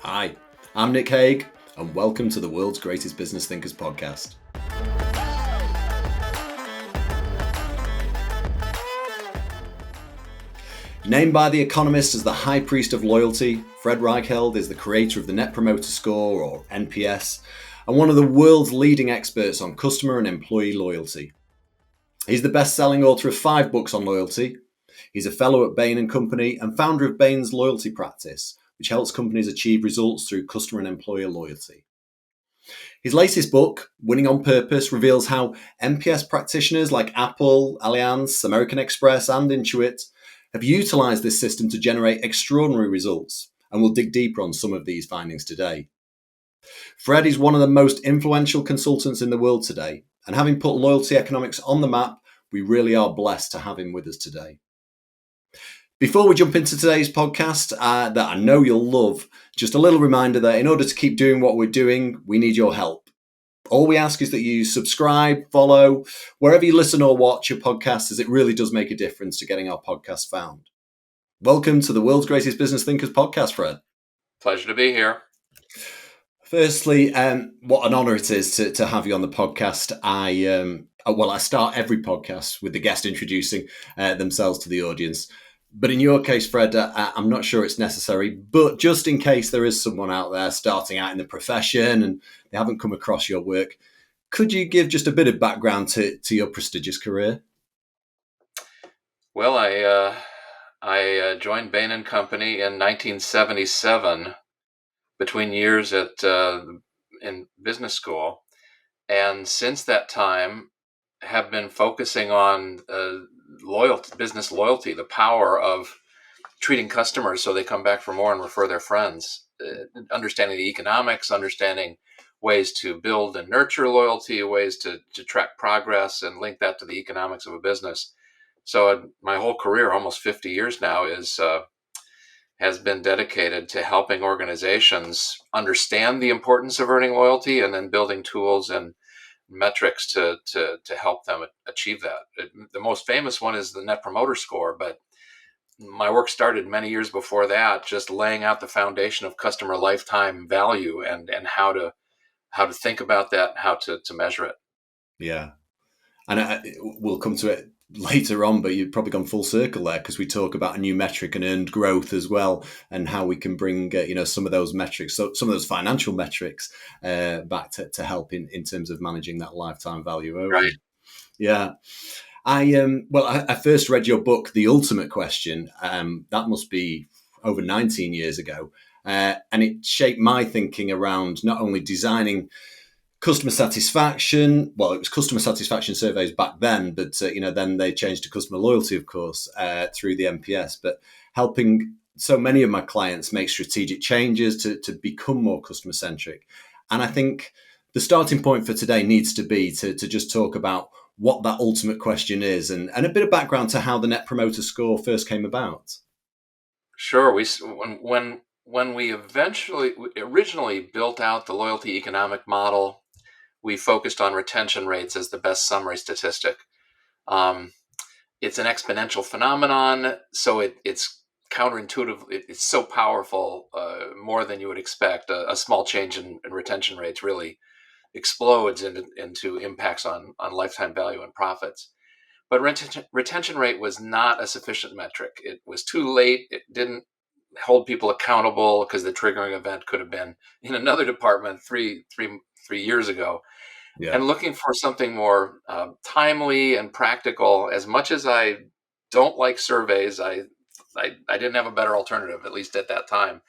Hi, I'm Nick Haig, and welcome to the World's Greatest Business Thinkers podcast. Named by The Economist as the High Priest of Loyalty, Fred Reichheld is the creator of the Net Promoter Score, or NPS, and one of the world's leading experts on customer and employee loyalty. He's the best-selling author of 5 books on loyalty. He's a fellow at Bain & Company and founder of Bain's loyalty practice, which helps companies achieve results through customer and employer loyalty. His latest book, Winning on Purpose, reveals how NPS practitioners like Apple, Allianz, American Express, and Intuit have utilized this system to generate extraordinary results, and we'll dig deeper on some of these findings today. Fred is one of the most influential consultants in the world today, and having put loyalty economics on the map, we really are blessed to have him with us today. Before we jump into today's podcast, that I know you'll love, just a little reminder that in order to keep doing what we're doing, we need your help. All we ask is that you subscribe, follow, wherever you listen or watch your podcast, as it really does make a difference to getting our podcast found. Welcome to the World's Greatest Business Thinkers podcast, Fred. Pleasure to be here. Firstly, what an honor it is to have you on the podcast. I start every podcast with the guest introducing themselves to the audience. But in your case, Fred, I'm not sure it's necessary. But just in case there is someone out there starting out in the profession and they haven't come across your work, could you give just a bit of background to your prestigious career? Well, I joined Bain & Company in 1977 between years in business school. And since that time, have been focusing on business loyalty, the power of treating customers so they come back for more and refer their friends, understanding the economics, understanding ways to build and nurture loyalty, ways to track progress and link that to the economics of a business. So my whole career, almost 50 years now, has been dedicated to helping organizations understand the importance of earning loyalty and then building tools and metrics to help them achieve that. The most famous one is the Net Promoter Score, but my work started many years before that, just laying out the foundation of customer lifetime value and how to think about that, and how to measure it. Yeah. And we'll come to it later on, but you've probably gone full circle there because we talk about a new metric and earned growth as well, and how we can bring some of those metrics, so some of those financial metrics, back to help in terms of managing that lifetime value. Right. Yeah. I first read your book, The Ultimate Question. That must be over 19 years ago, and it shaped my thinking around not only designing customer satisfaction. Well, it was customer satisfaction surveys back then, but then they changed to customer loyalty, of course, through the NPS. But helping so many of my clients make strategic changes to become more customer centric. And I think the starting point for today needs to be to just talk about what that ultimate question is, and a bit of background to how the Net Promoter Score first came about. Sure. When we originally built out the loyalty economic model, we focused on retention rates as the best summary statistic. It's an exponential phenomenon, so it's counterintuitive. It's so powerful, more than you would expect. A small change in retention rates really explodes into impacts on lifetime value and profits. But retention rate was not a sufficient metric. It was too late. It didn't hold people accountable because the triggering event could have been in another department three years ago. Yeah. And looking for something more timely and practical. As much as I don't like surveys, I didn't have a better alternative, at least at that time.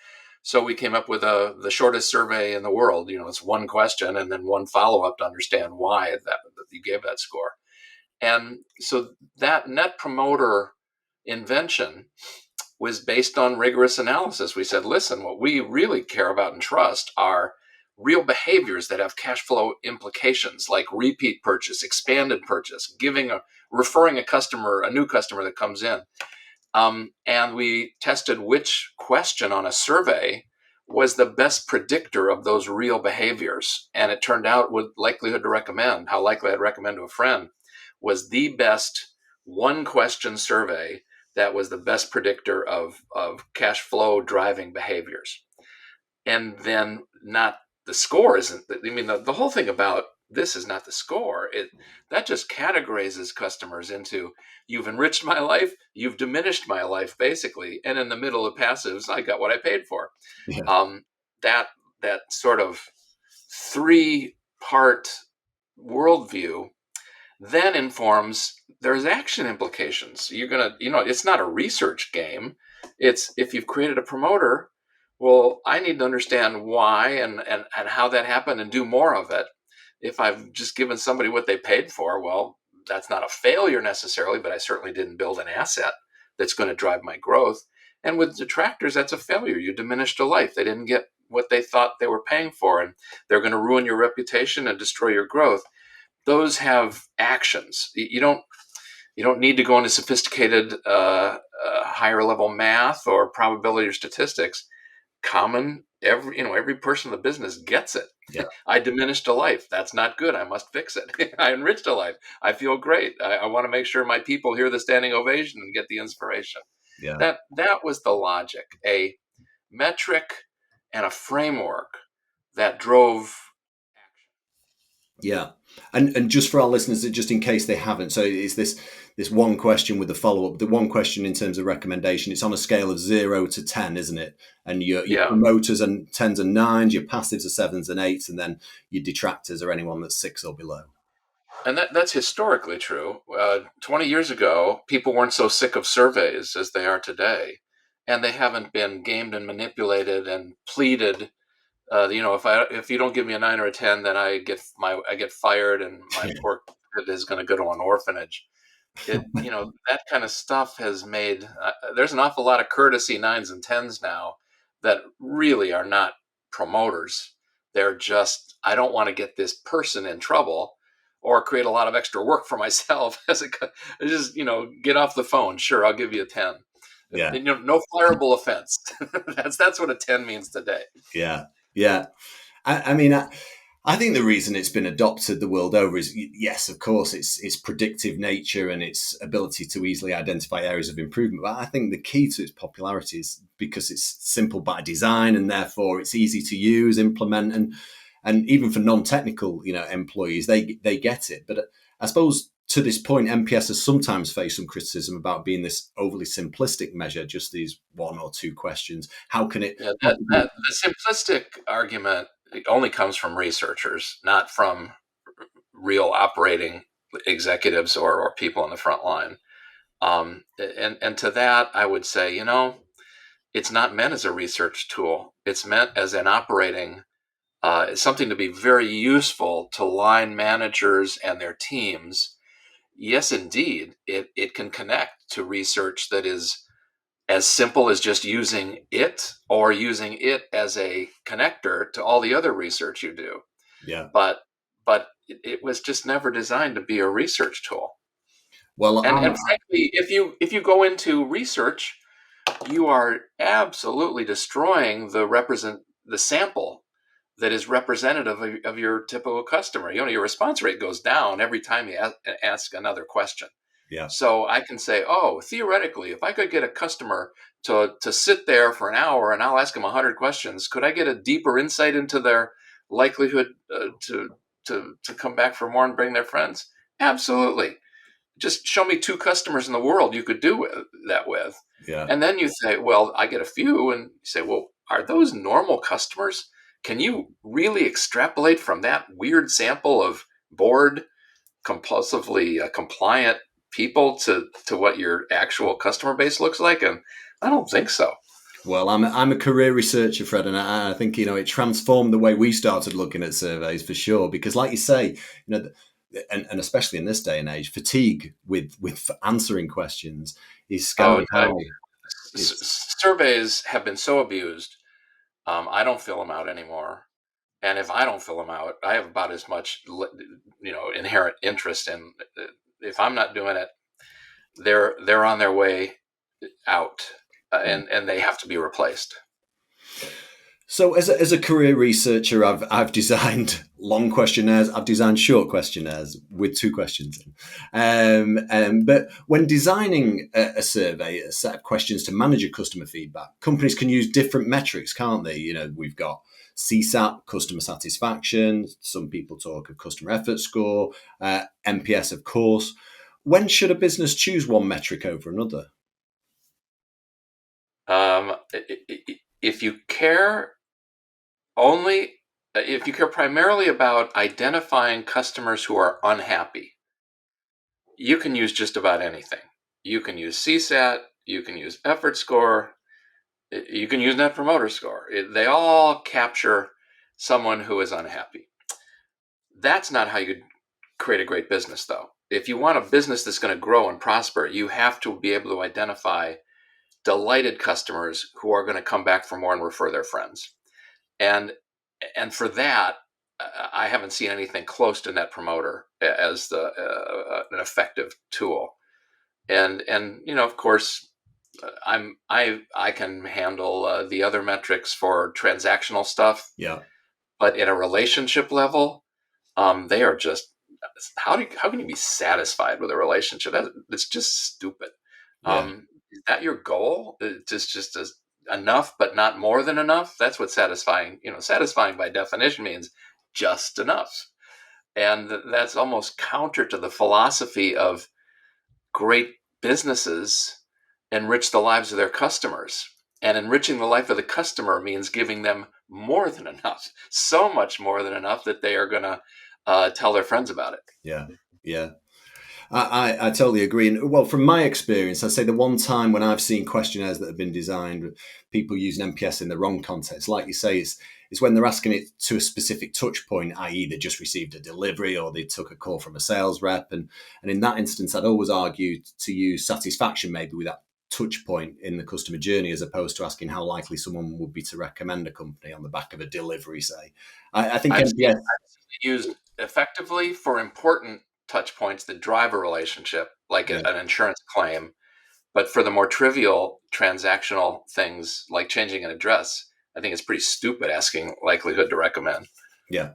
So we came up with the shortest survey in the world. It's one question and then one follow-up to understand why that you gave that score. And so that Net Promoter invention was based on rigorous analysis. We said, listen, what we really care about and trust are real behaviors that have cash flow implications, like repeat purchase, expanded purchase, referring a new customer that comes in. And we tested which question on a survey was the best predictor of those real behaviors. And it turned out with likelihood to recommend, how likely I'd recommend to a friend, was the best one question survey that was the best predictor of cash flow driving behaviors. and then not the score isn't. I mean, the whole thing about this is not the score. That just categorizes customers into you've enriched my life, you've diminished my life, basically, and in the middle of passives, I got what I paid for. Yeah. Um, that that sort of three-part worldview then informs there's action implications. You're gonna, it's not a research game. It's if you've created a promoter, well, I need to understand why and how that happened and do more of it. If I've just given somebody what they paid for, well, that's not a failure necessarily, but I certainly didn't build an asset that's going to drive my growth. And with detractors, that's a failure. You diminished a life. They didn't get what they thought they were paying for, and they're going to ruin your reputation and destroy your growth. Those have actions. You don't need to go into sophisticated higher level math or probability or statistics. Common, every person in the business gets it. Yeah. I diminished a life. That's not good. I must fix it. I enriched a life. I feel great. I want to make sure my people hear the standing ovation and get the inspiration. Yeah. That was the logic, a metric and a framework that drove. Yeah. And just for our listeners, just in case they haven't, so it's this one question with the follow up. The one question in terms of recommendation, it's on a scale of 0 to 10, isn't it? And your Yeah. promoters and tens and nines, your passives are sevens and eights, and then your detractors are anyone that's six or below. And that's historically true. 20 years ago, people weren't so sick of surveys as they are today. And they haven't been gamed and manipulated and pleaded. If you don't give me a 9 or a 10, then I get fired, and my poor kid is going to go to an orphanage. That kind of stuff has made. There's an awful lot of courtesy nines and tens now that really are not promoters. They're just, I don't want to get this person in trouble or create a lot of extra work for myself. Just get off the phone. Sure, I'll give you a 10. Yeah. No fireable offense. That's what a 10 means today. Yeah. Yeah. I mean, I think the reason it's been adopted the world over is, yes, of course, its predictive nature and its ability to easily identify areas of improvement. But I think the key to its popularity is because it's simple by design, and therefore it's easy to use, implement, and even for non-technical, employees, they get it. But I suppose to this point, MPS has sometimes faced some criticism about being this overly simplistic measure, just these one or two questions. How can it Yeah, possibly? the simplistic argument only comes from researchers, not from real operating executives or people on the front line. And to that, I would say, it's not meant as a research tool. It's meant as an operating, something to be very useful to line managers and their teams. Yes, indeed, it can connect to research that is as simple as just using it or using it as a connector to all the other research you do. Yeah. But it was just never designed to be a research tool. Well, And frankly, if you go into research, you are absolutely destroying the sample that is representative of your typical customer. Your response rate goes down every time you ask another question. yeah. So I can say, oh, theoretically, if I could get a customer to sit there for an hour and I'll ask them 100 questions, could I get a deeper insight into their likelihood to come back for more and bring their friends? Absolutely. Just show me two customers in the world you could do that with. Yeah. And then you say, well, I get a few. And you say, well, are those normal customers? Can you really extrapolate from that weird sample of bored, compulsively compliant people to what your actual customer base looks like? And I don't think so. Well, I'm a career researcher, Fred, and I think it transformed the way we started looking at surveys for sure. Because, like you say, and especially in this day and age, fatigue with answering questions is Oh, sky high. It's surveys have been so abused. I don't fill them out anymore. And if I don't fill them out, I have about as much, inherent interest in. If I'm not doing it, they're on their way out, yeah. and they have to be replaced. So, as a career researcher, I've designed long questionnaires. I've designed short questionnaires with two questions in. But when designing a survey, a set of questions to manage your customer feedback, companies can use different metrics, can't they? You know, we've got CSAT, customer satisfaction. Some people talk of customer effort score, NPS, of course. When should a business choose one metric over another? If you care only, if you care primarily about identifying customers who are unhappy, you can use just about anything. You can use CSAT, you can use effort score, you can use net promoter score. They all capture someone who is unhappy. That's not how you create a great business, though. If you want a business that's going to grow and prosper, you have to be able to identify delighted customers who are going to come back for more and refer their friends. And for that, I haven't seen anything close to Net Promoter as an effective tool. And of course, I can handle the other metrics for transactional stuff, Yeah, but at a relationship level, they are just how can you be satisfied with a relationship? It's just stupid. yeah, Is that your goal? Just as enough, but not more than enough. That's what satisfying. Satisfying by definition means just enough, and that's almost counter to the philosophy of great businesses enrich the lives of their customers. And enriching the life of the customer means giving them more than enough, so much more than enough that they are going to tell their friends about it. yeah, yeah. I totally agree. And well, from my experience, I'd say the one time when I've seen questionnaires that have been designed, people using NPS in the wrong context, like you say, is when they're asking it to a specific touch point, i.e., they just received a delivery or they took a call from a sales rep. And in that instance, I'd always argue to use satisfaction maybe with that touch point in the customer journey as opposed to asking how likely someone would be to recommend a company on the back of a delivery, say. I think NPS, I've seen it used effectively for important touch points that drive a relationship, like yeah, an insurance claim. But for the more trivial transactional things like changing an address, I think it's pretty stupid asking likelihood to recommend. yeah.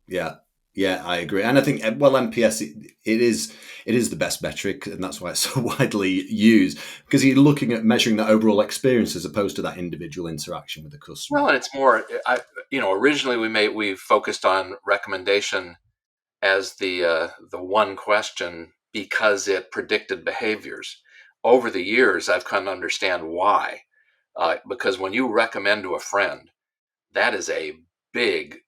Yeah, yeah, I agree, and I think well, NPS it is the best metric, and that's why it's so widely used because you're looking at measuring that overall experience as opposed to that individual interaction with the customer. Well, and it's more, originally we focused on recommendation as the one question because it predicted behaviors. Over the years, I've come to understand why. Because when you recommend to a friend, that is a big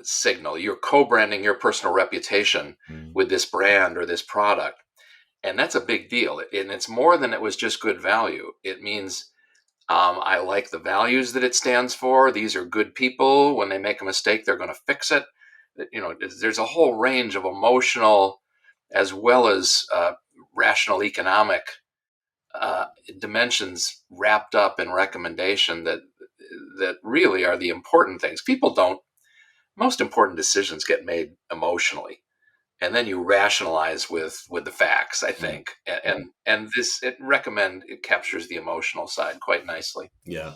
signal. You're co-branding your personal reputation Mm, with this brand or this product, and that's a big deal. And it's more than it was just good value. It means I like the values that it stands for. These are good people. When they make a mistake, they're going to fix it. There's a whole range of emotional as well as rational economic dimensions wrapped up in recommendation that really are the important things. People don't. Most important decisions get made emotionally, and then you rationalize with the facts. I mm, think, and this it captures the emotional side quite nicely. yeah.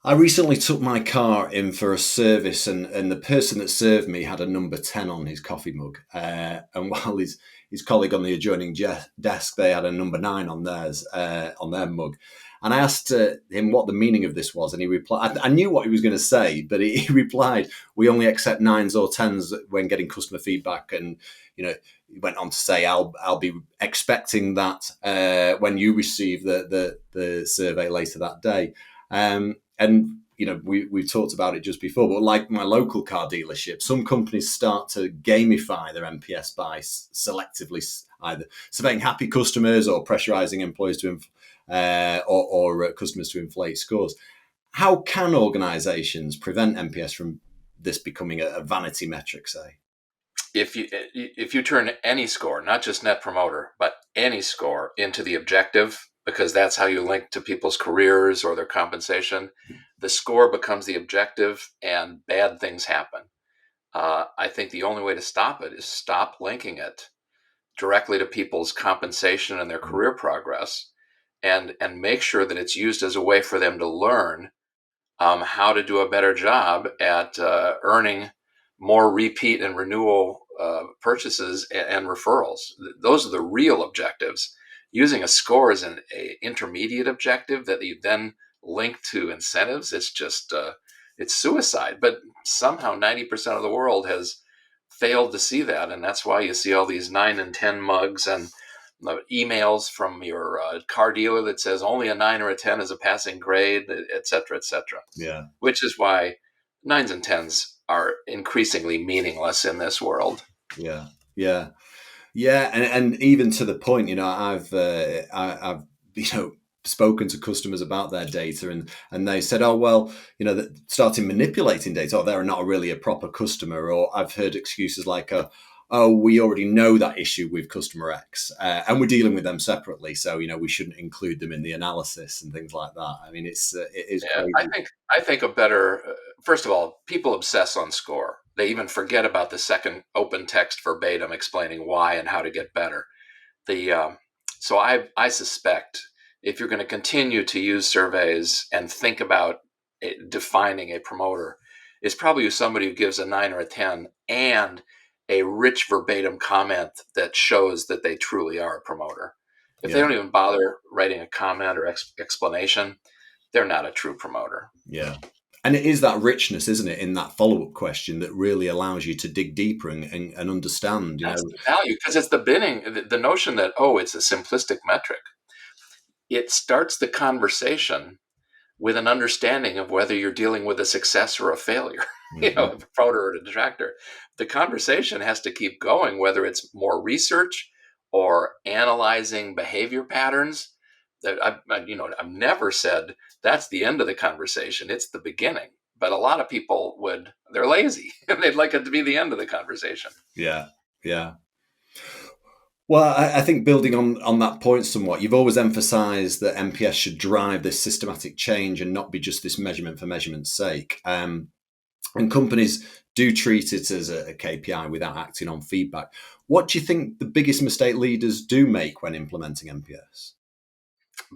I recently took my car in for a service, and the person that served me had a number 10 on his coffee mug. And while his colleague on the adjoining desk, they had a number 9 on theirs, on their mug. And I asked him what the meaning of this was, and he replied, I knew what he was going to say, but he replied, we only accept 9s or 10s when getting customer feedback. And, he went on to say, I'll be expecting that when you receive the survey later that day. And we've talked about it just before, but like my local car dealership, some companies start to gamify their NPS by selectively either surveying happy customers or pressurizing employees or customers to inflate scores. How can organizations prevent NPS from this becoming a vanity metric, say? If you turn any score, not just net promoter, but any score into the objective, because that's how you link to people's careers or their compensation, the score becomes the objective and bad things happen. I think the only way to stop it is stop linking it directly to people's compensation and their career progress, and make sure that it's used as a way for them to learn how to do a better job at earning more repeat and renewal purchases and referrals. Those are the real objectives. Using a score as an intermediate objective that you then link to incentives, it's just it's suicide. But somehow 90% of the world has failed to see that, and that's why you see all these 9 and 10 mugs and emails from your car dealer that says only a 9 or a 10 is a passing grade, et cetera, et cetera. Yeah. Which is why 9s and 10s are increasingly meaningless in this world. Yeah. Yeah. Yeah, and even to the point, I've spoken to customers about their data, and they said, oh well, that starting manipulating data, or they're not really a proper customer, or I've heard excuses like, oh, we already know that issue with customer X, and we're dealing with them separately, so we shouldn't include them in the analysis and things like that. I mean, it is Yeah, I crazy. think I think a better first of all, people obsess on score. They even forget about the second open text verbatim explaining why and how to get better. The So I suspect if you're going to continue to use surveys and think about defining a promoter, it's probably somebody who gives a 9 or a 10 and a rich verbatim comment that shows that they truly are a promoter. If they Yeah. don't even bother writing a comment or explanation, they're not a true promoter. Yeah. And it is that richness, isn't it, in that follow up question that really allows you to dig deeper and understand, That's the value because it's the binning, the notion that, oh, it's a simplistic metric. It starts the conversation with an understanding of whether you're dealing with a success or a failure, Mhm. a promoter or a detractor. The conversation has to keep going, whether it's more research or analyzing behavior patterns. That I've never said that's the end of the conversation. It's the beginning. But a lot of people they're lazy and they'd like it to be the end of the conversation. Yeah. Yeah. Well, I think building on that point somewhat, you've always emphasised that MPS should drive this systematic change and not be just this measurement for measurement's sake. And companies do treat it as a KPI without acting on feedback. What do you think the biggest mistake leaders do make when implementing MPS?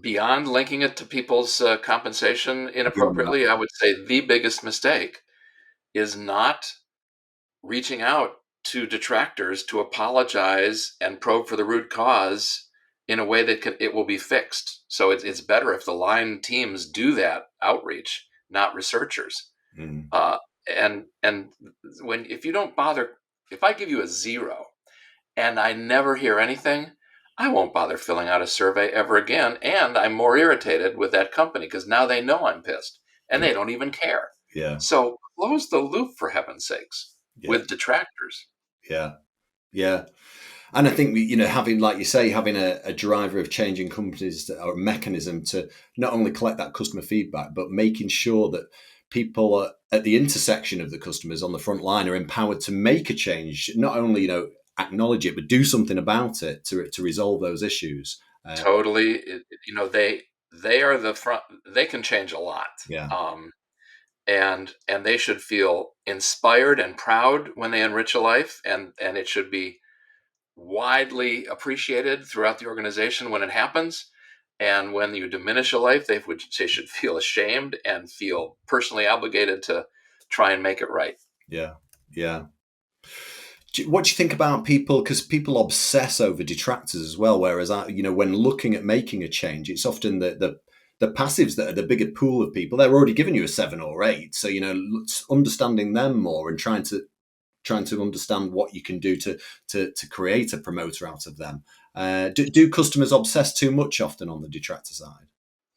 Beyond linking it to people's compensation Beyond that, inappropriately, I would say the biggest mistake is not reaching out to detractors to apologize and probe for the root cause in a way that it will be fixed. So it's better if the line teams do that outreach, not researchers. mm, Uh, and when if you don't bother, if I give you a 0 and I never hear anything, I won't bother filling out a survey ever again. And I'm more irritated with that company because now they know I'm pissed and yeah, they don't even care. yeah, So close the loop for heaven's sakes yeah, with detractors. yeah, yeah. And I think having, like you say, having a driver of changing companies or a mechanism to not only collect that customer feedback, but making sure that people are at the intersection of the customers on the front line are empowered to make a change, not only acknowledge it, but do something about it to resolve those issues. Totally. They are the front. They can change a lot. Yeah, And they should feel inspired and proud when they enrich a life, and it should be widely appreciated throughout the organization when it happens. And when you diminish a life, they should feel ashamed and feel personally obligated to try and make it right. yeah, yeah. What do you think about people? Because people obsess over detractors as well. Whereas, when looking at making a change, it's often the passives that are the bigger pool of people. They're already giving you a 7 or 8. So understanding them more and trying to understand what you can do to create a promoter out of them. Do customers obsess too much often on the detractor side?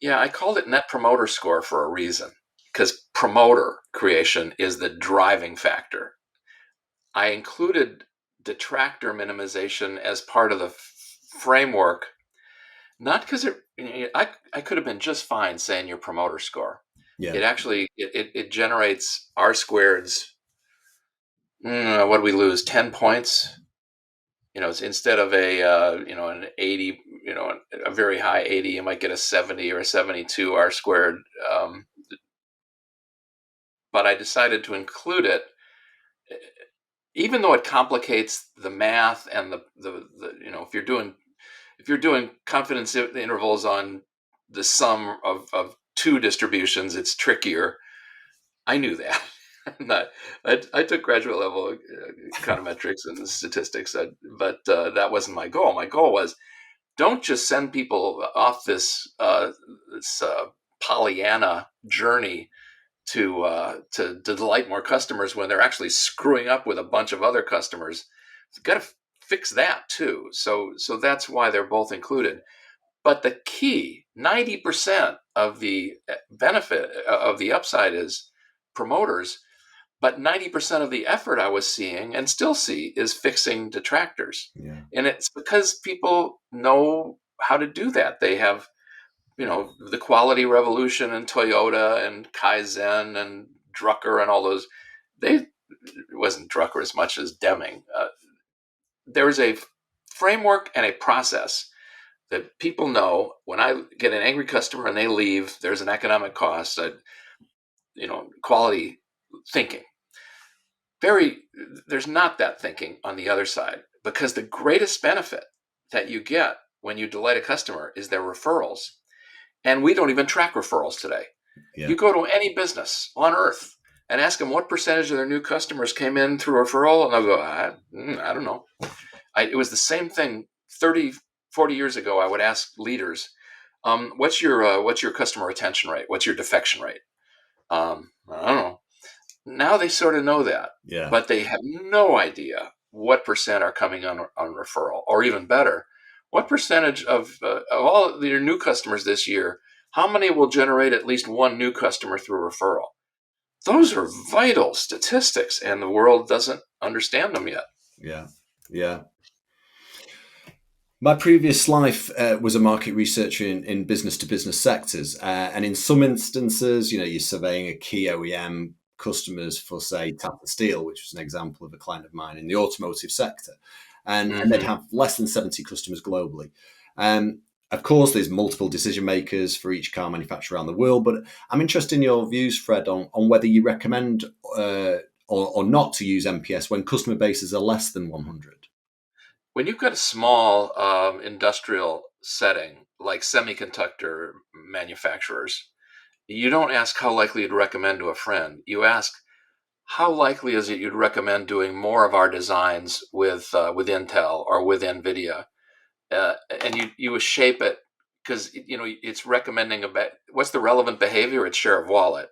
Yeah, I called it net promoter score for a reason because promoter creation is the driving factor. I included detractor minimization as part of the framework, not because I could have been just fine saying your promoter score. Yeah, It actually it generates R squareds. What do we lose? 10 points. It's instead of an 80, a very high 80, you might get a 70 or a 72 R squared. But I decided to include it even though it complicates the math and if you're doing confidence intervals on the sum of two distributions, it's trickier. I knew that. I took graduate level econometrics and statistics, but that wasn't my goal. My goal was, don't just send people off this Pollyanna journey to delight more customers when they're actually screwing up with a bunch of other customers. You've got to fix that too. So that's why they're both included. But the key, 90% of the benefit of the upside is promoters, but 90% of the effort I was seeing and still see is fixing detractors. Yeah. And it's because people know how to do that. They have, the quality revolution and Toyota and Kaizen and Drucker and all those. It wasn't Drucker as much as Deming. There is a framework and a process that people know. When I get an angry customer and they leave, there's an economic cost. Quality thinking. There's not that thinking on the other side, because the greatest benefit that you get when you delight a customer is their referrals. And we don't even track referrals today. Yeah. You go to any business on earth and ask them what percentage of their new customers came in through referral, and they'll go, I don't know. It was the same thing 30, 40 years ago. I would ask leaders, what's your customer retention rate? What's your defection rate? I don't know. Now they sort of know that, Yeah. but they have no idea what percent are coming on referral, or even better, what percentage of all of your new customers this year, how many will generate at least one new customer through referral? Those are vital statistics, and the world doesn't understand them yet. Yeah. Yeah. My previous life was a market researcher in business to business sectors. And in some instances, you're surveying a key OEM customers for, say, Tata Steel, which was an example of a client of mine in the automotive sector. And they'd have less than 70 customers globally. Of course, there's multiple decision makers for each car manufacturer around the world, but I'm interested in your views, Fred, on whether you recommend or not to use NPS when customer bases are less than 100. When you've got a small industrial setting like semiconductor manufacturers, you don't ask how likely you'd recommend to a friend. You ask, how likely is it you'd recommend doing more of our designs with Intel or with NVIDIA? And you shape it, because it's recommending about what's the relevant behavior. It's share of wallet,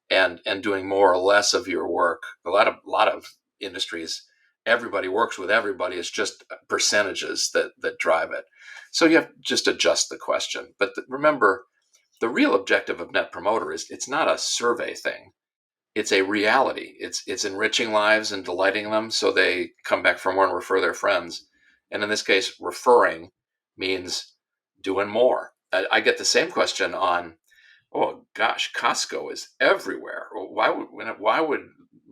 and doing more or less of your work. A lot of industries, everybody works with everybody. It's just percentages that drive it. So you have to just adjust the question. But remember, the real objective of Net Promoter is, it's not a survey thing. It's a reality. It's enriching lives and delighting them so they come back for more and refer their friends. And in this case, referring means doing more. I get the same question on, oh gosh, Costco is everywhere. Why would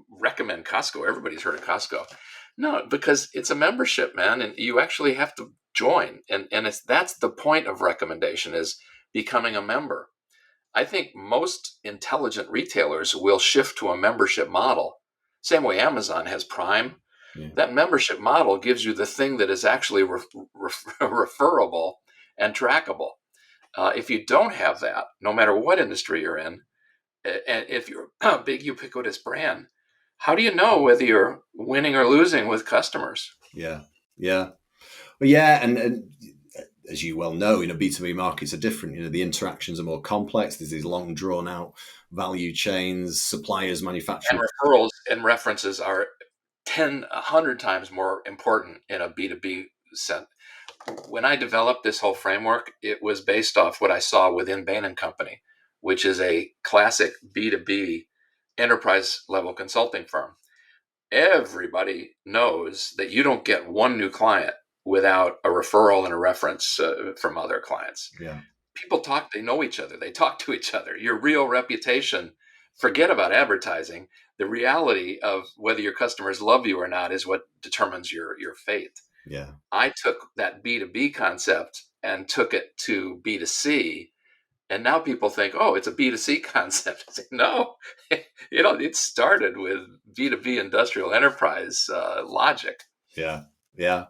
recommend Costco? Everybody's heard of Costco. No, because it's a membership, man, and you actually have to join. And that's the point of recommendation, is becoming a member. I think most intelligent retailers will shift to a membership model. Same way Amazon has Prime. Yeah. That membership model gives you the thing that is actually referable and trackable. If you don't have that, no matter what industry you're in, and if you're a big ubiquitous brand, how do you know whether you're winning or losing with customers? Yeah. Yeah. Well, yeah. And as you well know, B2B markets are different. The interactions are more complex. There's these long drawn out value chains, suppliers, And manufacturers. referrals and references are 100 times more important in a B2B sense. When I developed this whole framework, it was based off what I saw within Bain and Company, which is a classic B2B enterprise level consulting firm. Everybody knows that you don't get one new client without a referral and a reference from other clients. Yeah. People talk, they know each other, they talk to each other. Your real reputation, forget about advertising. The reality of whether your customers love you or not is what determines your fate. Yeah. I took that B2B concept and took it to B2C. And now people think, oh, it's a B2C concept. I say, no, it started with B2B industrial enterprise logic. Yeah. Yeah.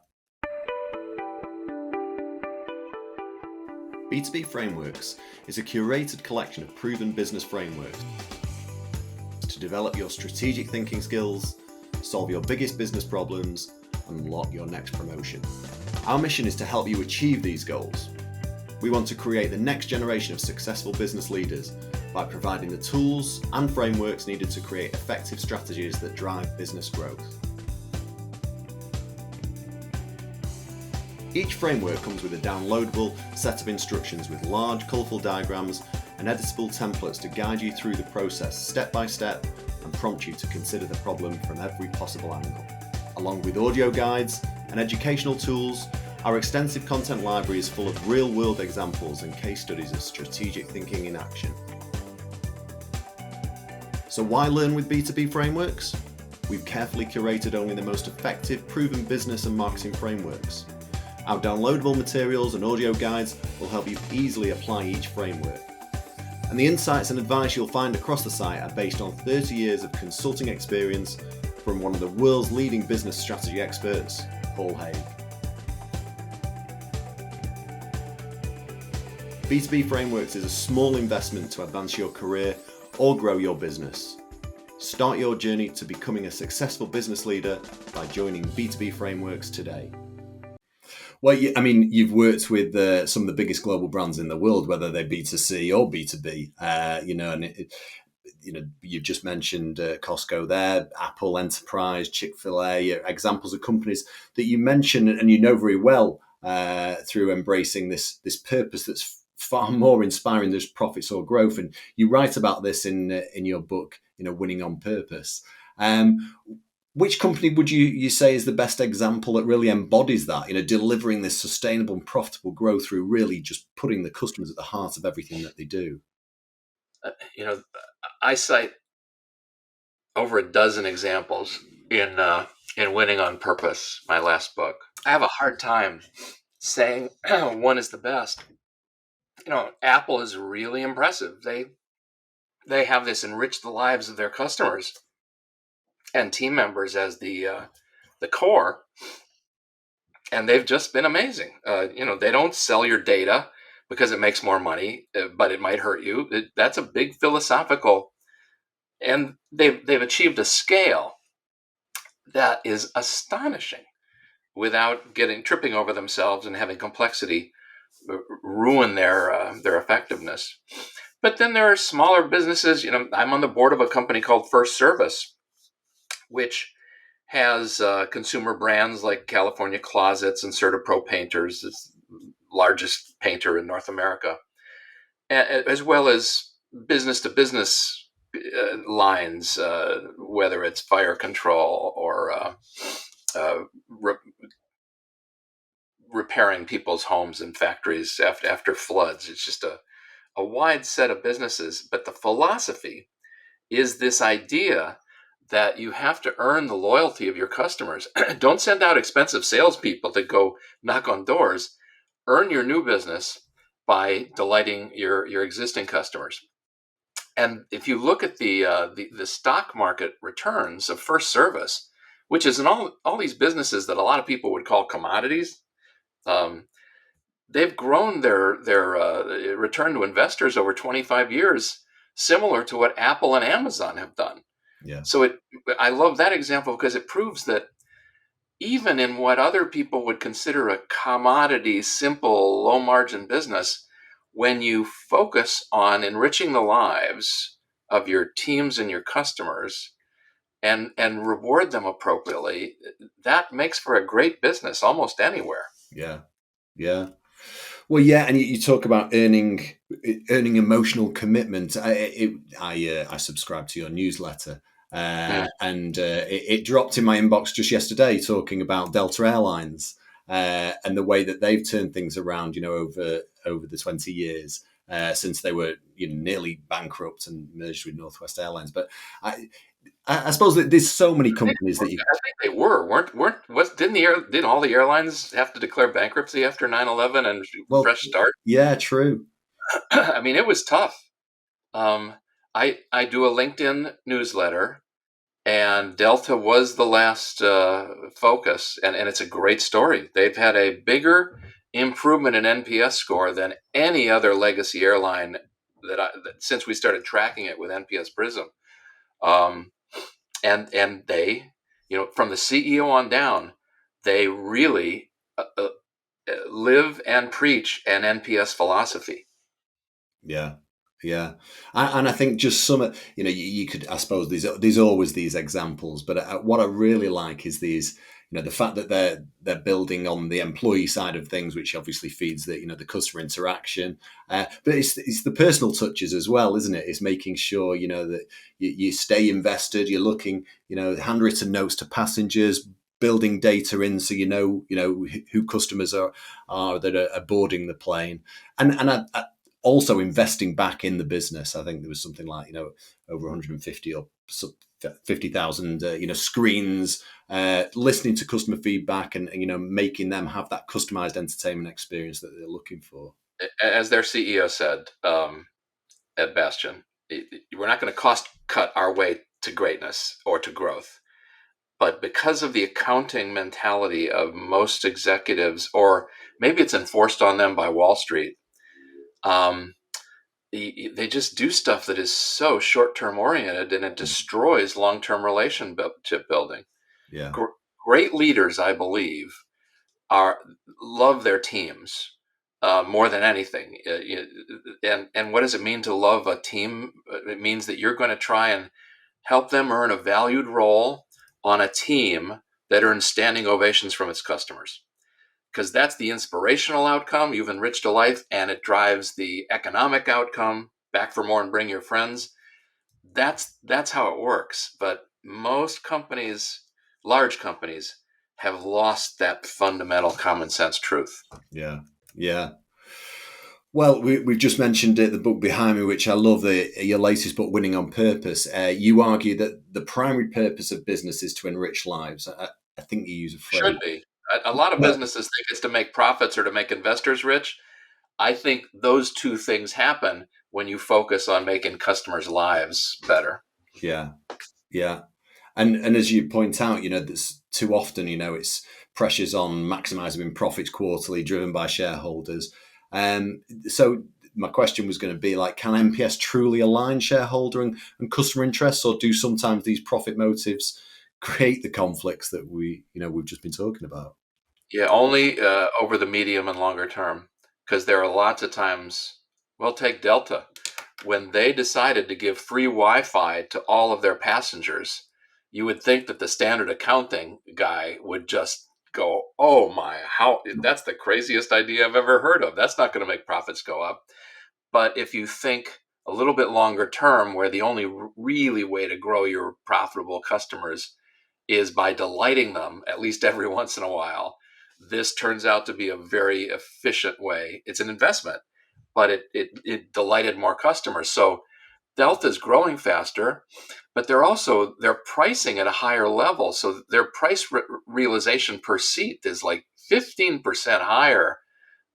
B2B Frameworks is a curated collection of proven business frameworks to to develop your strategic thinking skills, solve your biggest business problems, and unlock your next promotion. Our mission is to help you achieve these goals. We want to create the next generation of successful business leaders by providing the tools and frameworks needed to create effective strategies that drive business growth. Each framework comes with a downloadable set of instructions with large, colourful diagrams and editable templates to guide you through the process step by step and prompt you to consider the problem from every possible angle. Along with audio guides and educational tools, our extensive content library is full of real-world examples and case studies of strategic thinking in action. So why learn with B2B frameworks? We've carefully curated only the most effective, proven business and marketing frameworks. Our downloadable materials and audio guides will help you easily apply each framework. And the insights and advice you'll find across the site are based on 30 years of consulting experience from one of the world's leading business strategy experts, Paul Haig. B2B Frameworks is a small investment to advance your career or grow your business. Start your journey to becoming a successful business leader by joining B2B Frameworks today. Well, you've worked with some of the biggest global brands in the world, whether they're B2C or B2B. You've just mentioned Costco there, Apple, Enterprise, Chick-fil-A, examples of companies that you mention and you know very well through embracing this purpose that's far more inspiring than just profits or growth. And you write about this in your book, Winning on Purpose. Which company would you say is the best example that really embodies that, delivering this sustainable and profitable growth through really just putting the customers at the heart of everything that they do? I cite over a dozen examples in Winning on Purpose, my last book. I have a hard time saying one is the best. Apple is really impressive. They have this enrich the lives of their customers and team members as the core, and they've just been amazing. They don't sell your data because it makes more money, but it might hurt you. That's a big philosophical, and they've achieved a scale that is astonishing without tripping over themselves and having complexity ruin their effectiveness. But then there are smaller businesses. I'm on the board of a company called First Service, which has consumer brands like California Closets and CertaPro Painters, it's the largest painter in North America, as well as business-to-business lines, whether it's fire control or repairing people's homes and factories after floods. It's just a wide set of businesses. But the philosophy is this idea that you have to earn the loyalty of your customers. Don't send out expensive salespeople to go knock on doors. Earn your new business by delighting your existing customers. And if you look at the stock market returns of First Service, which is in all these businesses that a lot of people would call commodities, they've grown their return to investors over 25 years, similar to what Apple and Amazon have done. Yeah. So I love that example because it proves that even in what other people would consider a commodity, simple, low margin business, when you focus on enriching the lives of your teams and your customers and reward them appropriately, that makes for a great business almost anywhere. Yeah. Well, yeah, and you talk about earning emotional commitment. I subscribe to your newsletter, and it dropped in my inbox just yesterday, talking about Delta Airlines and the way that they've turned things around. Over the 20 years since they were nearly bankrupt and merged with Northwest Airlines. But I suppose that there's so many companies that you. I think they didn't all the airlines have to declare bankruptcy after 9/11 and fresh start? Yeah, true. I mean, it was tough. I do a LinkedIn newsletter, and Delta was the last focus, and it's a great story. They've had a bigger improvement in NPS score than any other legacy airline that since we started tracking it with NPS Prism. Um, and they, from the CEO on down, they really live and preach an NPS philosophy. Yeah, yeah, and I think just some, you could, I suppose, there's always these examples, but what I really like is these, the fact that they're building on the employee side of things, which obviously feeds the customer interaction, but it's the personal touches as well, isn't it? It's making sure that you stay invested, you're looking, handwritten notes to passengers. Building data in so who customers are that are boarding the plane, and also investing back in the business. I think there was something like over 150 or 50,000 screens, listening to customer feedback and making them have that customized entertainment experience that they're looking for. As their CEO said, at Bastion, we're not going to cost cut our way to greatness or to growth. But because of the accounting mentality of most executives, or maybe it's enforced on them by Wall Street, um, they just do stuff that is so short-term oriented, and it destroys long-term relationship building. Yeah, Great leaders, I believe, are love their teams more than anything. And what does it mean to love a team? It means that you're going to try and help them earn a valued role on a team that earns standing ovations from its customers, because that's the inspirational outcome. You've enriched a life, and it drives the economic outcome. Back for more and bring your friends. That's how it works. But most companies, large companies, have lost that fundamental common sense truth. yeah, yeah. Well, we've just mentioned it, the book behind me, which I love, your latest book, Winning on Purpose. You argue that the primary purpose of business is to enrich lives. I think you use a phrase. Should be. A lot of Well, businesses think it's to make profits or to make investors rich. I think those two things happen when you focus on making customers' lives better. yeah, yeah. And as you point out, there's too often, it's pressures on maximizing profits quarterly driven by shareholders. So my question was going to be like, can MPS truly align shareholder and customer interests, or do sometimes these profit motives create the conflicts that we've just been talking about? Yeah, only over the medium and longer term, because there are lots of times. Well, take Delta. When they decided to give free Wi-Fi to all of their passengers, you would think that the standard accounting guy would just go, "Oh my, how that's the craziest idea I've ever heard of. That's not going to make profits go up." But if you think a little bit longer term, where the only really way to grow your profitable customers is by delighting them at least every once in a while, this turns out to be a very efficient way. It's an investment, but it delighted more customers. So Delta's growing faster, but they're pricing at a higher level. So their price realization per seat is like 15% higher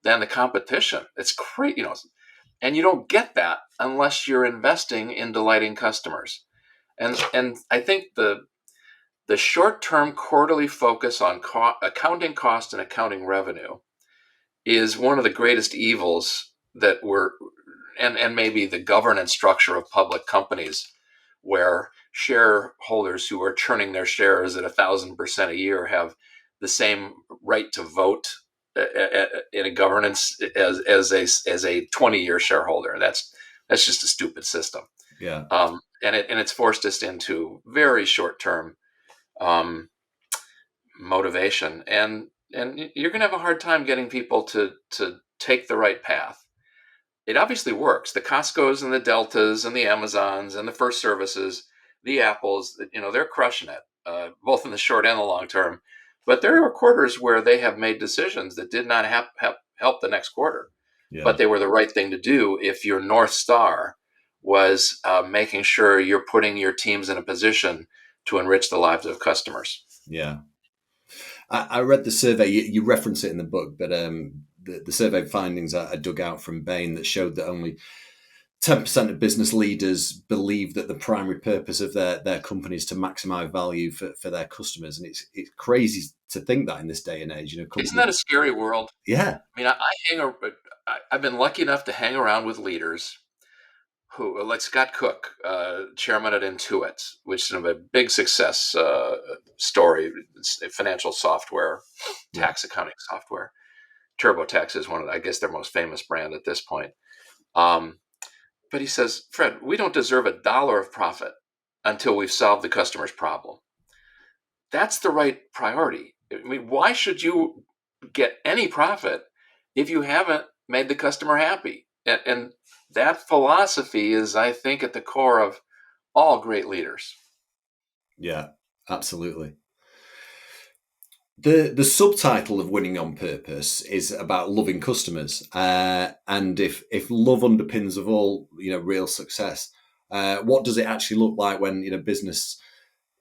than the competition. It's crazy, and you don't get that unless you're investing in delighting customers. And I think the short-term quarterly focus on accounting cost and accounting revenue is one of the greatest evils that we're and maybe the governance structure of public companies, where shareholders who are churning their shares at 1,000% a year have the same right to vote in a governance as a 20-year shareholder. That's just a stupid system, Yeah, and it's forced us into very short term um, motivation, and you're going to have a hard time getting people to take the right path. It obviously works. The Costcos and the Deltas and the Amazons and the First Services, the Apples, they're crushing it, both in the short and the long term. But there are quarters where they have made decisions that did not help the next quarter, yeah, but they were the right thing to do if your North Star was making sure you're putting your teams in a position to enrich the lives of customers. yeah. I read the survey. You reference it in the book, but the survey findings I dug out from Bain that showed that only 10% of business leaders believe that the primary purpose of their company is to maximize value for their customers. And it's crazy to think that in this day and age, Isn't companies. that a scary world? Yeah, I mean, I've been lucky enough to hang around with leaders like Scott Cook, chairman at Intuit, which is a big success story. It's a financial software, Yeah. tax accounting software. TurboTax is one of, I guess, their most famous brand at this point. Um, but he says, Fred, we don't deserve $1 of profit until we've solved the customer's problem. That's the right priority. I mean, why should you get any profit if you haven't made the customer happy? And that philosophy is, I think, at the core of all great leaders. Yeah, absolutely. The subtitle of Winning on Purpose is about loving customers, and if love underpins of all real success, what does it actually look like when business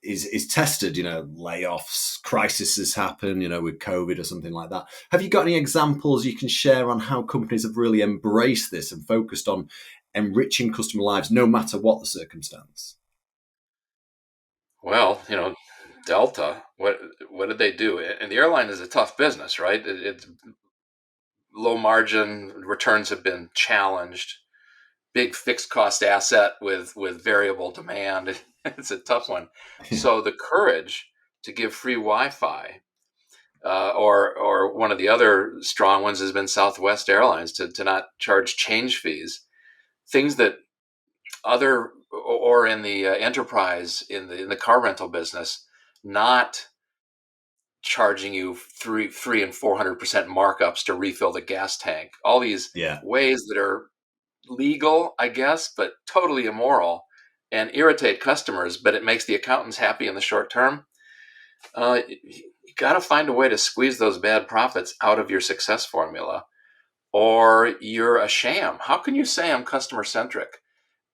is tested? Layoffs, crises happen, with COVID or something like that. Have you got any examples you can share on how companies have really embraced this and focused on enriching customer lives, no matter what the circumstance? Well, Delta, what did they do? And the airline is a tough business, right? It's low margin, returns have been challenged. Big fixed cost asset with variable demand. It's a tough one. Yeah, So the courage to give free Wi-Fi, or one of the other strong ones has been Southwest Airlines to not charge change fees, things that other, or in the enterprise, in the car rental business, not charging you three and 400% markups to refill the gas tank. All these yeah, ways that are legal, I guess, but totally immoral and irritate customers, but it makes the accountants happy in the short term. You got to find a way to squeeze those bad profits out of your success formula, or you're a sham. How can you say I'm customer centric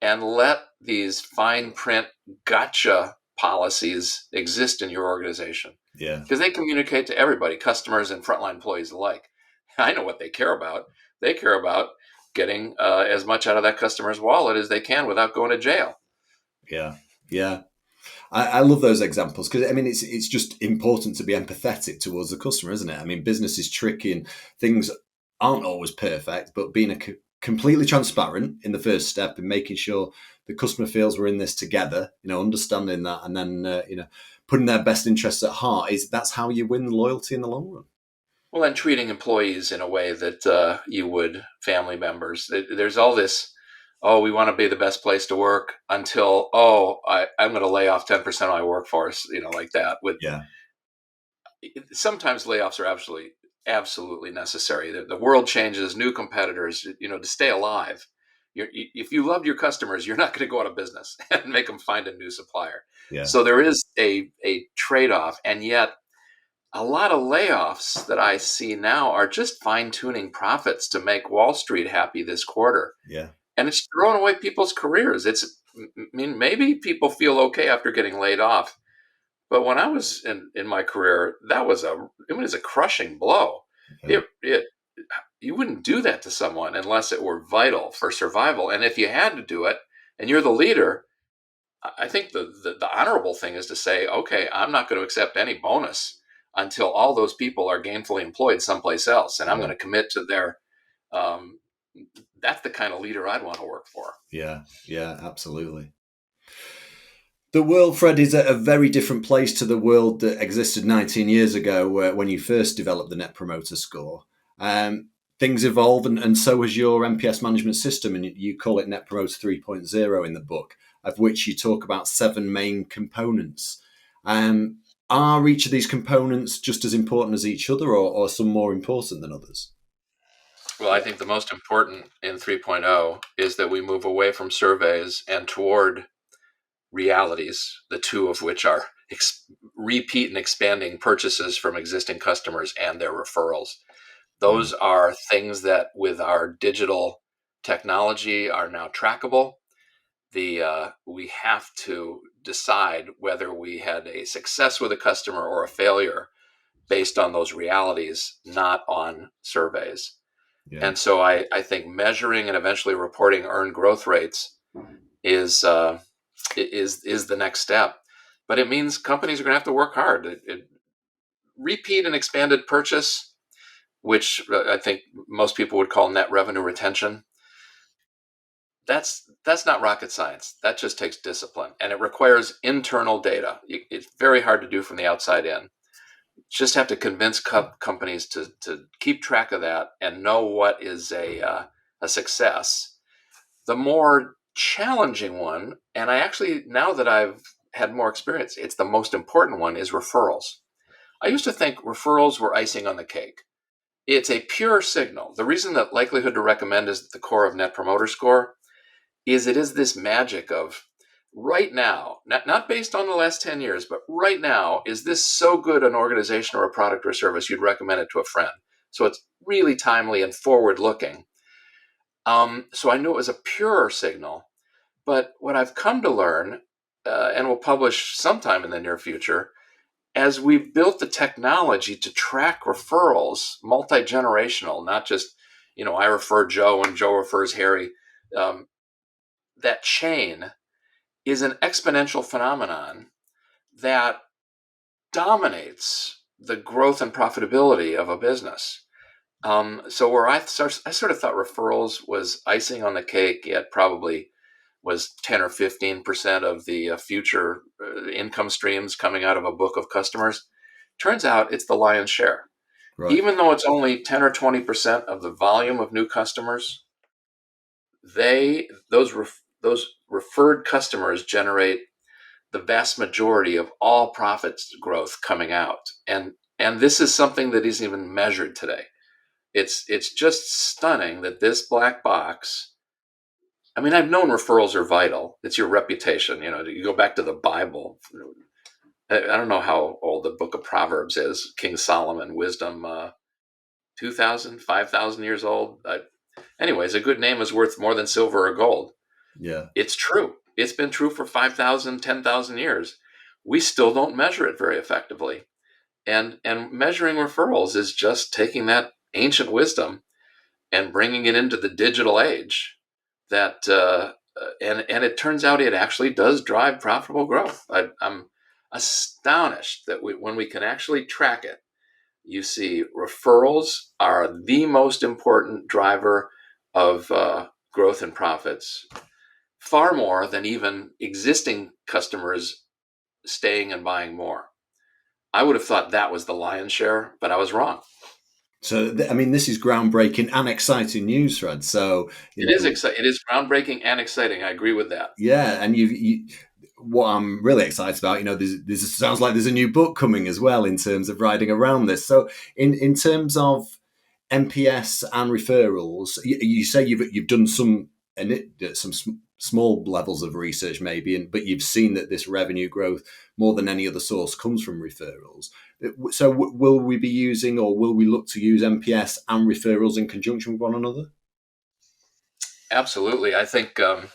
and let these fine print gotcha policies exist in your organization? yeah, Because they communicate to everybody, customers and frontline employees alike. I know what they care about. They care about getting as much out of that customer's wallet as they can without going to jail. yeah, yeah. I love those examples because it's just important to be empathetic towards the customer, isn't it? I mean, business is tricky and things aren't always perfect, but being completely transparent in the first step and making sure the customer feels we're in this together, understanding that, and then putting their best interests at heart that's how you win loyalty in the long run. Well, and treating employees in a way that you would family members. There's all this, oh, we want to be the best place to work until, oh, I'm going to lay off 10% of my workforce, like that. With Yeah, sometimes layoffs are absolutely necessary. The world changes, new competitors, to stay alive. If you love your customers, you're not going to go out of business and make them find a new supplier. yeah, So there is a trade off, and yet a lot of layoffs that I see now are just fine tuning profits to make Wall Street happy this quarter. yeah, And it's throwing away people's careers. I mean, maybe people feel okay after getting laid off, but when I was in my career, it was a crushing blow. yeah, It You wouldn't do that to someone unless it were vital for survival. And if you had to do it and you're the leader, I think the honorable thing is to say, okay, I'm not going to accept any bonus until all those people are gainfully employed someplace else, and I'm going yeah, to commit to their. Um, that's the kind of leader I'd want to work for. yeah, yeah, absolutely. The world, Fred, is at a very different place to the world that existed 19 years ago when you first developed the Net Promoter Score. Um, Things evolve, and so has your NPS management system, and you call it Net Promoter 3.0 in the book, of which you talk about seven main components. Um, are each of these components just as important as each other, or some more important than others? Well, I think the most important in 3.0 is that we move away from surveys and toward realities, the two of which are repeat and expanding purchases from existing customers and their referrals. Mm, Those are things that, with our digital technology, are now trackable. We have to decide whether we had a success with a customer or a failure based on those realities, not on surveys. yeah, And so I think measuring and eventually reporting earned growth rates is is the next step. But it means companies are going to have to work hard. Repeat and expanded purchase, which I think most people would call net revenue retention, that's not rocket science. That just takes discipline, and it requires internal data. It's very hard to do from the outside in. Just have to convince companies to keep track of that and know what is a success. The more challenging one, and I actually, now that I've had more experience, it's the most important one, is referrals. I used to think referrals were icing on the cake. It's a pure signal. The reason that likelihood to recommend is at the core of Net Promoter Score is it is this magic of right now, not based on the last 10 years, but right now, is this so good an organization or a product or service you'd recommend it to a friend? So it's really timely and forward looking. So I knew it was a pure signal. But what I've come to learn, and will publish sometime in the near future, as we've built the technology to track referrals, multi-generational, not just, I refer Joe and Joe refers Harry, um, that chain is an exponential phenomenon that dominates the growth and profitability of a business. So where I sort of thought referrals was icing on the cake, yet probably was 10 or 15% of the future income streams coming out of a book of customers. Turns out it's the lion's share. Right. Even though it's only 10 or 20% of the volume of new customers, those referred customers generate the vast majority of all profits growth coming out. And this is something that isn't even measured today. It's just stunning that this black box. I mean, I've known referrals are vital. It's your reputation. You go back to the Bible. I don't know how old the book of Proverbs is. King Solomon, wisdom, 2,000, 5,000 years old. Anyways, a good name is worth more than silver or gold. Yeah. It's true. It's been true for 5,000, 10,000 years. We still don't measure it very effectively. And measuring referrals is just taking that ancient wisdom and bringing it into the digital age. And it turns out it actually does drive profitable growth. I'm astonished that when we can actually track it, you see referrals are the most important driver of growth and profits, far more than even existing customers staying and buying more. I would have thought that was the lion's share, but I was wrong. So, I mean, this is groundbreaking and exciting news, Fred. So, It is exciting. It is groundbreaking and exciting. I agree with that. yeah, and what I'm really excited about, there's sounds like there's a new book coming as well in terms of riding around this. So, in terms of NPS and referrals, you say you've done some small levels of research maybe, but you've seen that this revenue growth more than any other source comes from referrals. So, will we be using, or will we look to use NPS and referrals in conjunction with one another? Absolutely. I think a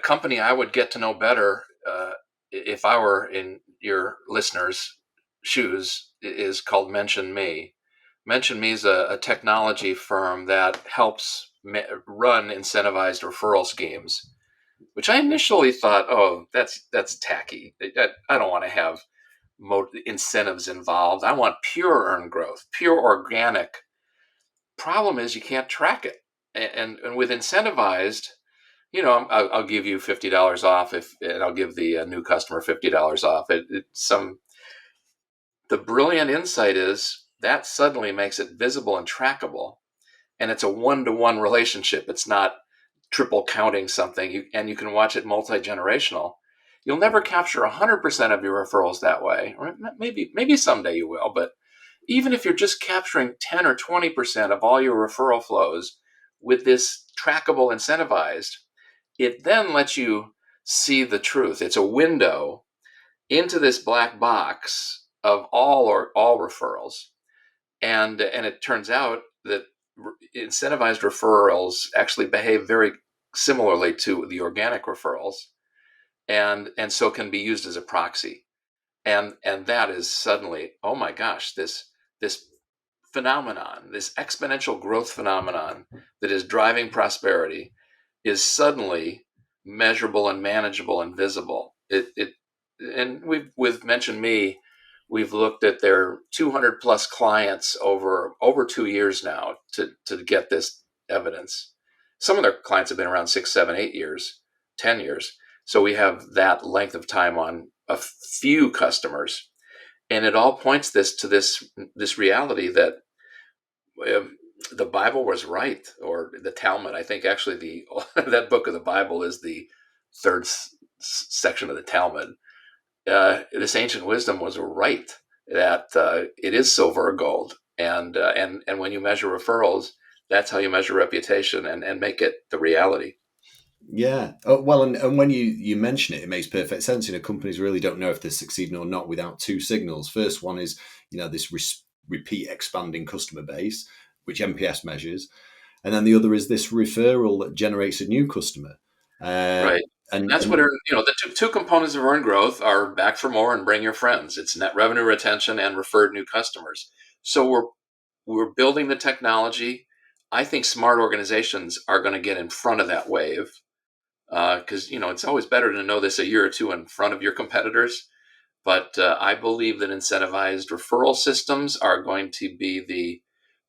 company I would get to know better if I were in your listeners' shoes is called Mention Me. Mention Me is a technology firm that helps run incentivized referral schemes, which I initially thought, oh, that's tacky. I don't want to have incentives involved. I want pure earned growth, pure organic. Problem is you can't track it, and with incentivized, I'll give you $50 off and I'll give the new customer $50 off. The brilliant insight is that suddenly makes it visible and trackable, and it's a one-to-one relationship. It's not triple counting something, and you can watch it multi-generational. You'll never capture 100% of your referrals that way, or maybe someday you will, but even if you're just capturing 10 or 20% of all your referral flows with this trackable incentivized, it then lets you see the truth. It's a window into this black box of all referrals. And it turns out that incentivized referrals actually behave very similarly to the organic referrals, and so can be used as a proxy. And that is suddenly, oh my gosh, this phenomenon, this exponential growth phenomenon that is driving prosperity is suddenly measurable and manageable and visible. And we've mentioned me. We've looked at their 200 plus clients over 2 years now to get this evidence. Some of their clients have been around 6, 7, 8 years, 10 years. So we have that length of time on a few customers. And it all points this reality that the Bible was right, or the Talmud. I think actually the that book of the Bible is the third section of the Talmud. This ancient wisdom was right that it is silver or gold, and when you measure referrals, that's how you measure reputation and make it the reality. Yeah. Oh, well, and when you mention it, it makes perfect sense. Companies really don't know if they're succeeding or not without two signals. First one is, this repeat expanding customer base, which NPS measures. And then the other is this referral that generates a new customer. Uh, Right. And that's what and the two components of earned growth are back for more and bring your friends. It's net revenue retention and referred new customers. So we're building the technology. I think smart organizations are going to get in front of that wave because it's always better to know this a year or two in front of your competitors. But I believe that incentivized referral systems are going to be the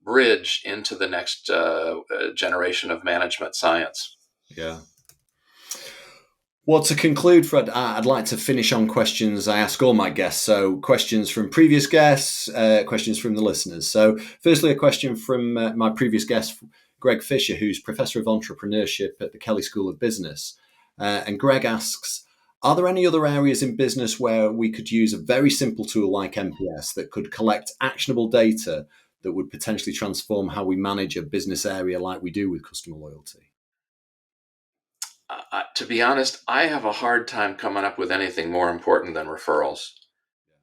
bridge into the next generation of management science. yeah. Well, to conclude, Fred, I'd like to finish on questions I ask all my guests. So, questions from previous guests, questions from the listeners. So, firstly, a question from my previous guest, Greg Fisher, who's Professor of Entrepreneurship at the Kelley School of Business. And Greg asks, are there any other areas in business where we could use a very simple tool like NPS that could collect actionable data that would potentially transform how we manage a business area like we do with customer loyalty? To be honest, I have a hard time coming up with anything more important than referrals.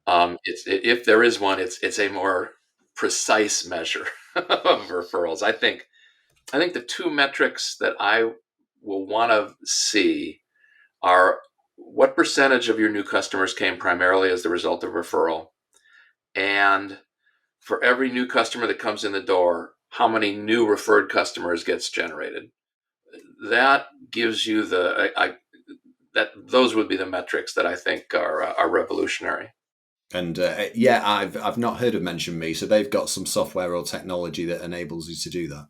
If there is one, it's a more precise measure of referrals. I think the two metrics that I will want to see are what percentage of your new customers came primarily as the result of referral, and for every new customer that comes in the door, how many new referred customers gets generated. That gives you that those would be the metrics that I think are revolutionary. And yeah, I've not heard of Mention Me, so they've got some software or technology that enables you to do that.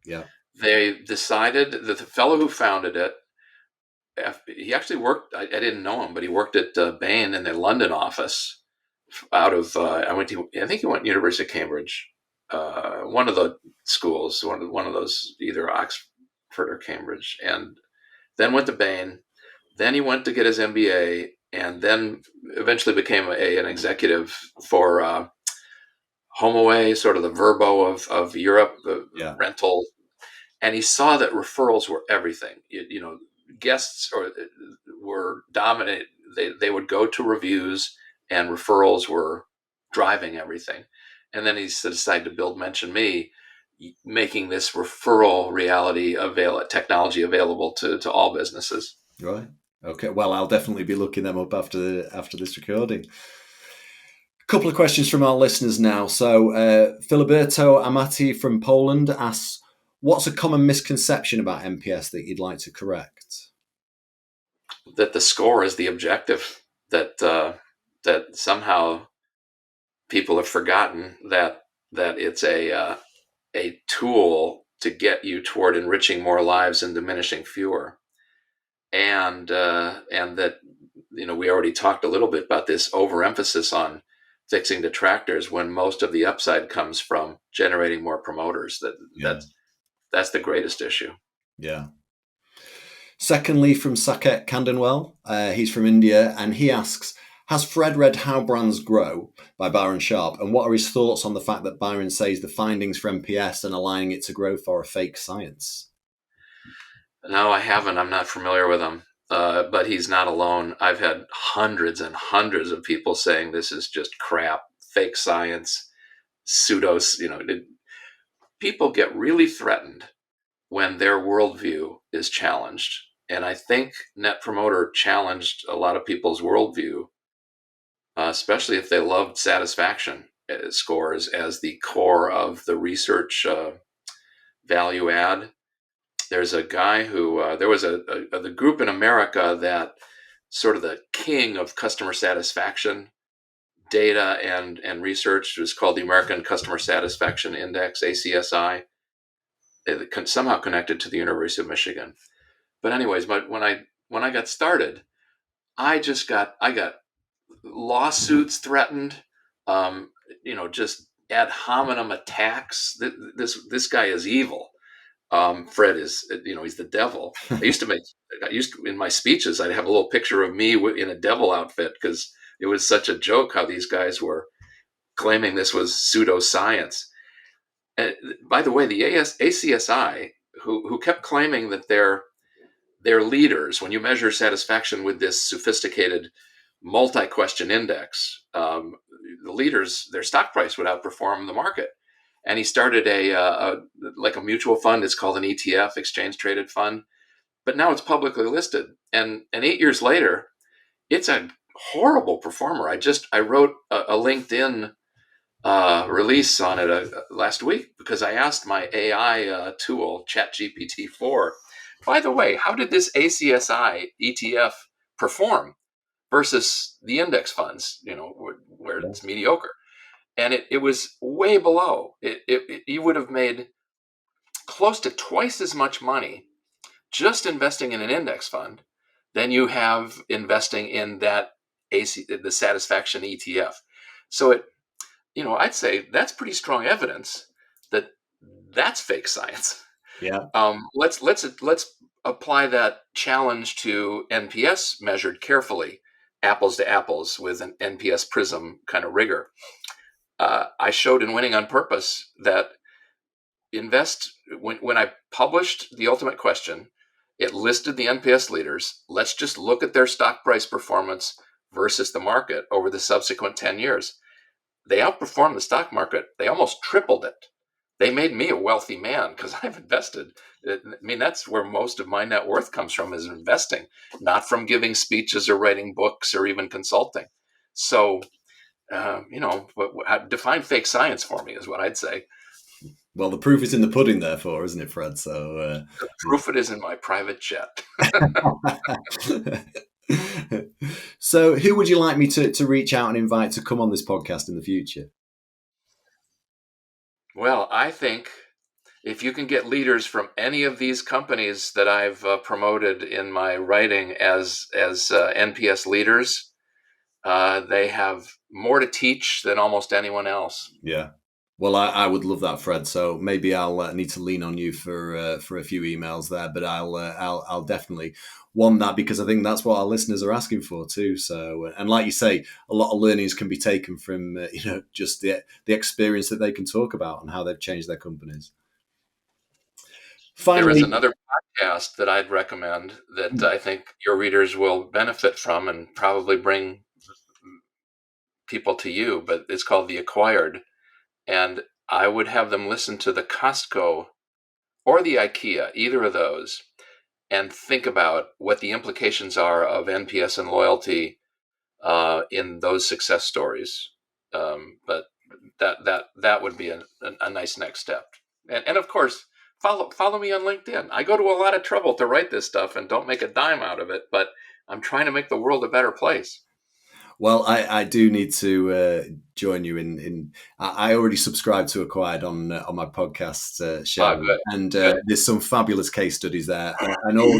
Yeah, They decided that the fellow who founded it, he actually worked. I didn't know him, but he worked at Bain in their London office. Out of I think he went to University of Cambridge, one of the schools, one of those, either Oxford or Cambridge, and then went to Bain. Then he went to get his MBA, and then eventually became an executive for HomeAway, sort of the Verbo of Europe, the yeah, rental. And he saw that referrals were everything. Guests were dominant. They would go to reviews, and referrals were driving everything. And then he decided to build Mention Me, making this referral technology available to all businesses. right. Okay. Well, I'll definitely be looking them up after this recording. A couple of questions from our listeners now. So, Filiberto Amati from Poland asks, "What's a common misconception about NPS that you'd like to correct?" That the score is the objective. That somehow people have forgotten that it's a tool to get you toward enriching more lives and diminishing fewer. And that we already talked a little bit about this overemphasis on fixing detractors when most of the upside comes from generating more promoters. Yeah, That's the greatest issue. yeah. Secondly, from Saket Kandanwal, he's from India, and he asks, has Fred read How Brands Grow by Byron Sharp, and what are his thoughts on the fact that Byron says the findings for NPS and aligning it to growth are a fake science? No, I haven't. I'm not familiar with him. But he's not alone. I've had hundreds and hundreds of people saying this is just crap, fake science, pseudos. People get really threatened when their worldview is challenged. And I think Net Promoter challenged a lot of people's worldview, especially if they loved satisfaction scores as the core of the research value add. There's a guy who, there was the group in America that sort of the king of customer satisfaction data and research was called the American Customer Satisfaction Index, ACSI. somehow connected to the University of Michigan. But anyways, but when I got started, I got lawsuits threatened, um, just ad hominem attacks. This guy is evil. Fred is, he's the devil. I used to, in my speeches, I'd have a little picture of me in a devil outfit because it was such a joke how these guys were claiming this was pseudoscience. And by the way, the ACSI, who kept claiming that their leaders, when you measure satisfaction with this sophisticated multi-question index, the leaders, their stock price would outperform the market. And he started like a mutual fund. It's called an ETF, exchange traded fund, but now it's publicly listed. And 8 years later, it's a horrible performer. I wrote a LinkedIn release on it last week because I asked my AI tool, ChatGPT 4, by the way, how did this ACSI ETF perform versus the index funds, where it's mediocre? And it was way below. You would have made close to twice as much money just investing in an index fund than you have investing in the satisfaction ETF. So I'd say that's pretty strong evidence that that's fake science. Yeah. Let's apply that challenge to NPS measured carefully, apples to apples with an NPS prism kind of rigor. I showed in Winning on Purpose that when I published the ultimate question, it listed the NPS leaders. Let's just look at their stock price performance versus the market over the subsequent 10 years. They outperformed the stock market. They almost tripled it. They made me a wealthy man because I've invested. I mean, that's where most of my net worth comes from, is investing, not from giving speeches or writing books or even consulting. So, define fake science for me is what I'd say. Well, the proof is in the pudding, therefore, isn't it, Fred? So, The proof it is in my private jet. so who would you like me to reach out and invite to come on this podcast in the future? Well, I think if you can get leaders from any of these companies that I've promoted in my writing as NPS leaders, they have more to teach than almost anyone else. Yeah. Well, I would love that, Fred. So maybe I'll need to lean on you for a few emails there, but I'll definitely want that because I think that's what our listeners are asking for too. So, and like you say, a lot of learnings can be taken from just the experience that they can talk about and how they've changed their companies. There is Finally, another podcast that I'd recommend that I think your readers will benefit from and probably bring people to you, but it's called The Acquired. And I would have them listen to the Costco or the IKEA, either of those, and think about what the implications are of NPS and loyalty in those success stories. But that would be a nice next step. And of course, follow me on LinkedIn. I go to a lot of trouble to write this stuff and don't make a dime out of it, but I'm trying to make the world a better place. well, I do need to join you in. I already subscribe to Acquired on my podcast show, Good, and good. there's some fabulous case studies there, and all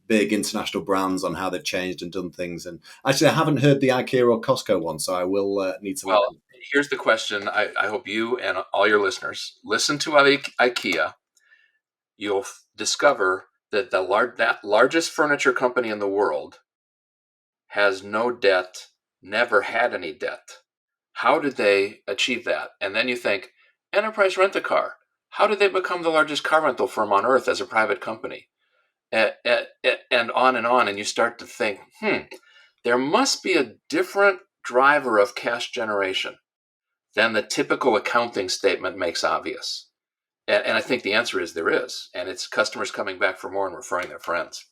big international brands on how they've changed and done things. And actually, I haven't heard the IKEA or Costco one, so I will need to Well, listen. here's the question. I hope you and all your listeners listen to IKEA. You'll discover that that largest furniture company in the world has no debt, never had any debt. How did they achieve that? And then you think, Enterprise Rent-A-Car. How did they become the largest car rental firm on earth as a private company? And on and on. And you start to think, there must be a different driver of cash generation than the typical accounting statement makes obvious. And I think the answer is there is. And it's customers coming back for more and referring their friends.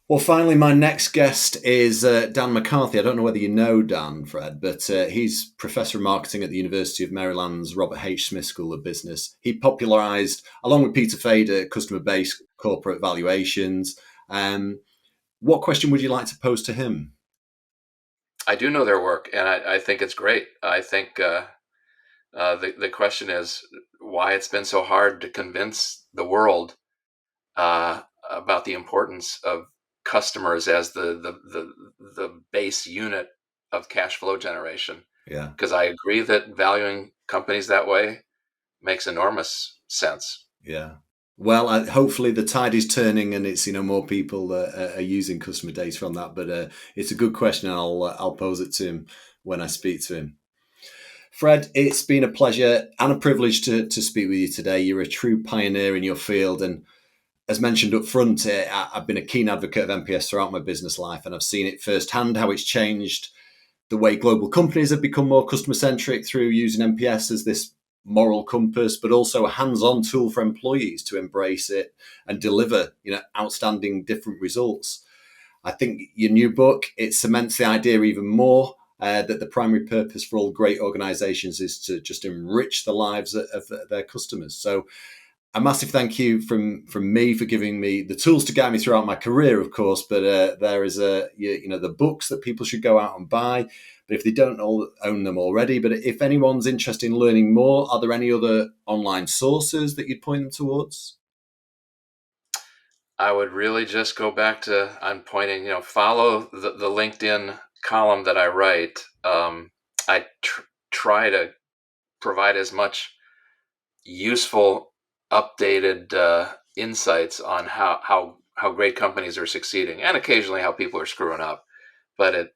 Well, finally, my next guest is Dan McCarthy. I don't know whether you know Dan, Fred, but he's professor of marketing at the University of Maryland's Robert H. Smith School of Business. He popularized, along with Peter Fader, customer-based corporate valuations. What question would you like to pose to him? I do know their work, and I think it's great. I think the question is, why it's been so hard to convince the world about the importance of customers as the base unit of cash flow generation. Yeah. Because I agree that valuing companies that way makes enormous sense. Yeah. Well, hopefully the tide is turning, and it's more people are using customer data on that. But it's a good question, and I'll pose it to him when I speak to him. Fred, it's been a pleasure and a privilege to speak with you today. You're a true pioneer in your field, and as mentioned up front, I've been a keen advocate of NPS throughout my business life, and I've seen it firsthand how it's changed the way global companies have become more customer centric through using NPS as this moral compass, but also a hands-on tool for employees to embrace it and deliver, outstanding different results. I think your new book, it cements the idea even more that the primary purpose for all great organizations is to just enrich the lives of their customers. So a massive thank you from me for giving me the tools to guide me throughout my career, of course. But there is the books that people should go out and buy. But if they don't all own them already, but if anyone's interested in learning more, are there any other online sources that you'd point them towards? I would really just go back to, I'm pointing, follow the LinkedIn column that I write. I try to provide as much useful, updated insights on how great companies are succeeding, and occasionally how people are screwing up. But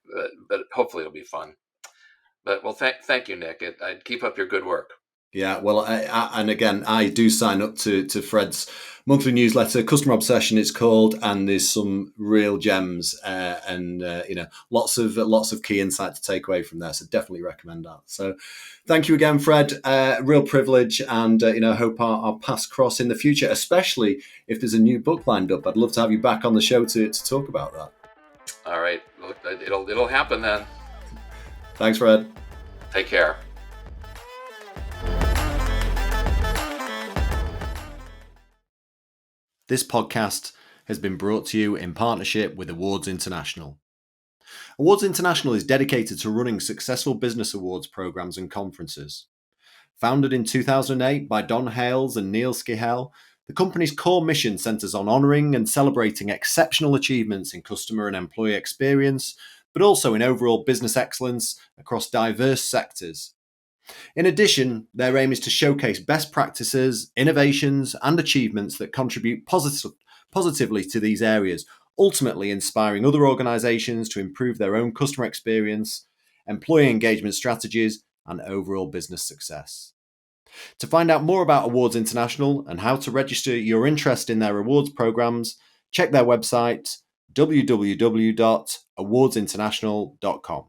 hopefully it'll be fun. But well, thank you, Nick. I'd keep up your good work. Yeah, well, and again, I do sign up to Fred's monthly newsletter, Customer Obsession, it's called, and there's some real gems and lots of key insight to take away from there. So definitely recommend that. So, thank you again, Fred. Real privilege, and hope our paths cross in the future, especially if there's a new book lined up. I'd love to have you back on the show to talk about that. All right, it'll happen then. Thanks, Fred. Take care. This podcast has been brought to you in partnership with Awards International. Awards International is dedicated to running successful business awards programs and conferences. Founded in 2008 by Don Hales and Neil Skihel, the company's core mission centers on honoring and celebrating exceptional achievements in customer and employee experience, but also in overall business excellence across diverse sectors. In addition, their aim is to showcase best practices, innovations, and achievements that contribute positively to these areas, ultimately inspiring other organizations to improve their own customer experience, employee engagement strategies, and overall business success. To find out more about Awards International and how to register your interest in their awards programs, check their website www.awardsinternational.com.